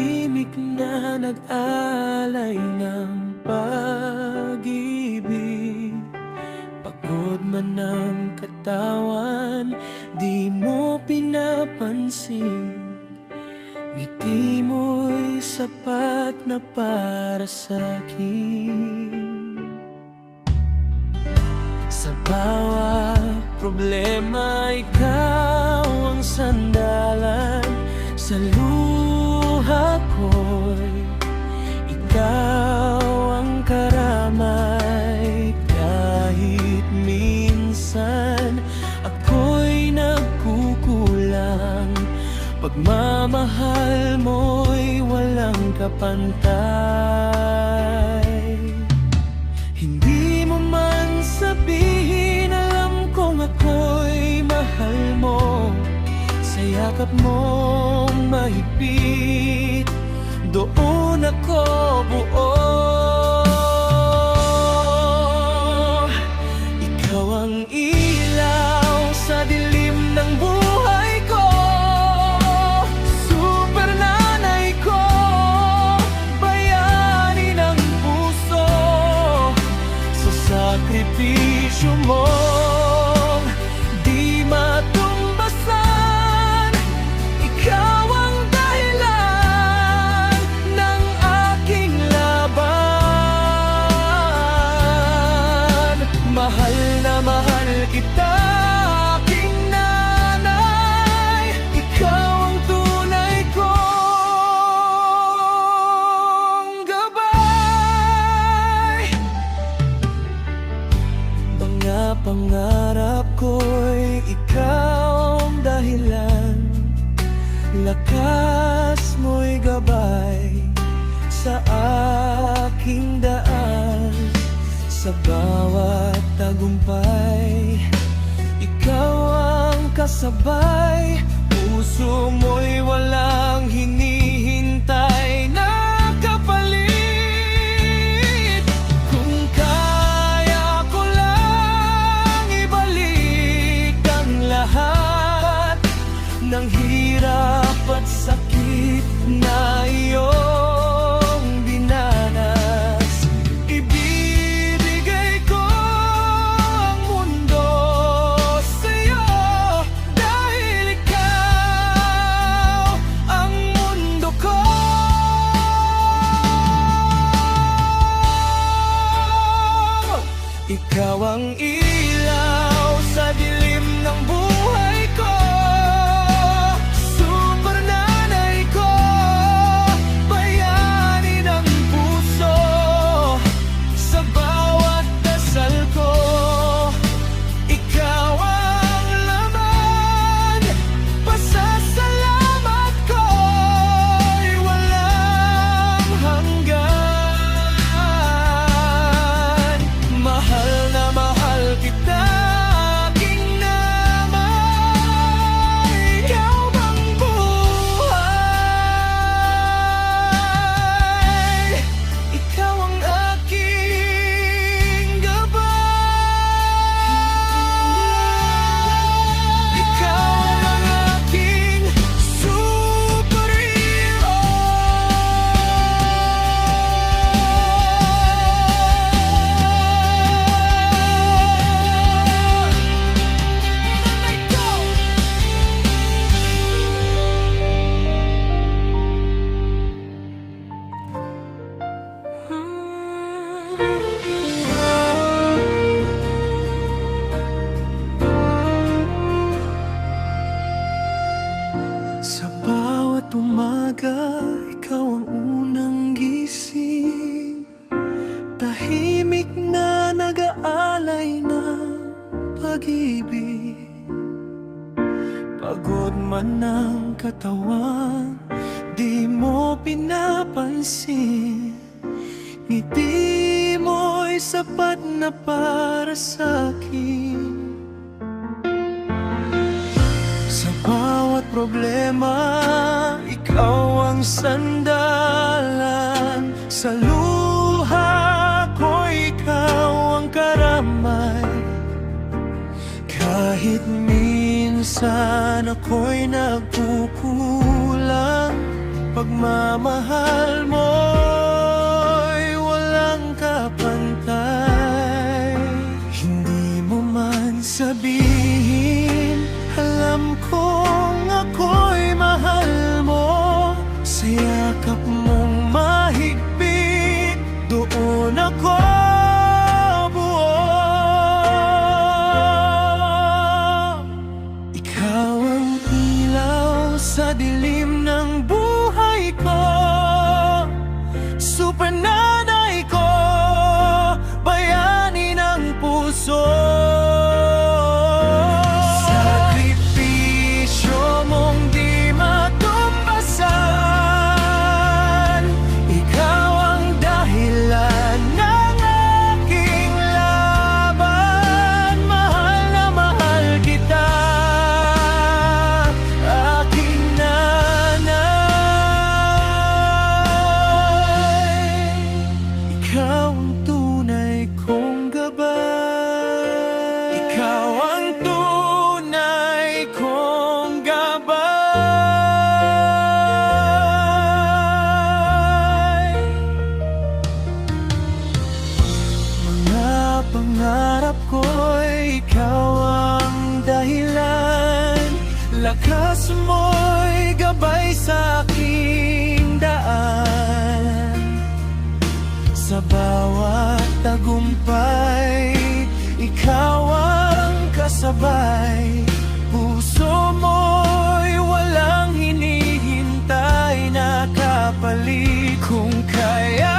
tahimik na nag-alay ng pag-ibig. Pagod man ang katawan, di mo pinapansin. Ngiti mo'y sapat na para sa'kin. Sa bawat problema, ikaw ang sandalan. Sa luha ko'y ikaw ang karamay. Kahit minsan ako'y nagkukulang, pagmamahal mo'y walang kapantay. Hindi mo man sabihin, alam kong ako'y mahal mo. Sa yakap mong mahigpit, doon ako buo. Ikaw ang ilaw sa dilim ng buhay ko, super nanay ko, bayani ng puso. Sa sakripisyo mong di matumbasan, ikaw ang dahilan ng aking laban. Mahal na mahal kita, aking nanay. Ikaw ang tunay kong gabay. Mga pangarap ko'y ikaw ang dahilan. Lakas mo'y gabay sa aking daan. Sa bawat tagumpay, ikaw ang kasabay. Puso mo'y walang hinihintay na kapalit. Kung kaya ko lang ibalik ang lahat ng hirap at sakit na iyong dinanas, ibibigay ko ang mundo sa'yo. Dahil ikaw ang mundo ko. Ikaw ang ilaw sa dilim ng buhay ko, super nanay ko, bayani ng puso. Sa bawat dasal ko, ikaw ang laman. Pasasalamat ko'y walang hanggan. Mahal na mahal kita, aking namay. Ikaw bang buhay? Ikaw ang aking gabay. Ikaw ang aking superhero. Sa bawat umaga, ikaw ang unang gising. Tahimik na nag-aalay ng pag-ibig. Pagod man ang katawan, di mo pinapansin. Ngiti mo'y sapat na para sa'kin. Sa bawat problema, ikaw ang sandalan. Sa luha ko, ikaw ang karamay. Kahit minsan ako'y nagkukulang, pagmamahal mo'y walang kapantay. Hindi mo man sabihin, alam kong ako'y mahal mo. Sa yakap mong mahigpit, doon ako buo. Ikaw ang ilaw sa dilim ng buhay ko, super nanay ko, bayani ng puso. Sakripisyo mong di matumpasan, ikaw ang dahilan ng aking laban. Mahal na mahal kita, aking nanay. Ikaw ang tunay kong gabay. Ikaw ang tunay kong gabay. Mga pangarap ko'y ikaw ang dahilan. Lakas mo'y gabay sa aking daan. Sa bawat tagumpay, ikaw ang kasabay. Puso mo'y walang hinihintay na kapalit. Kung kaya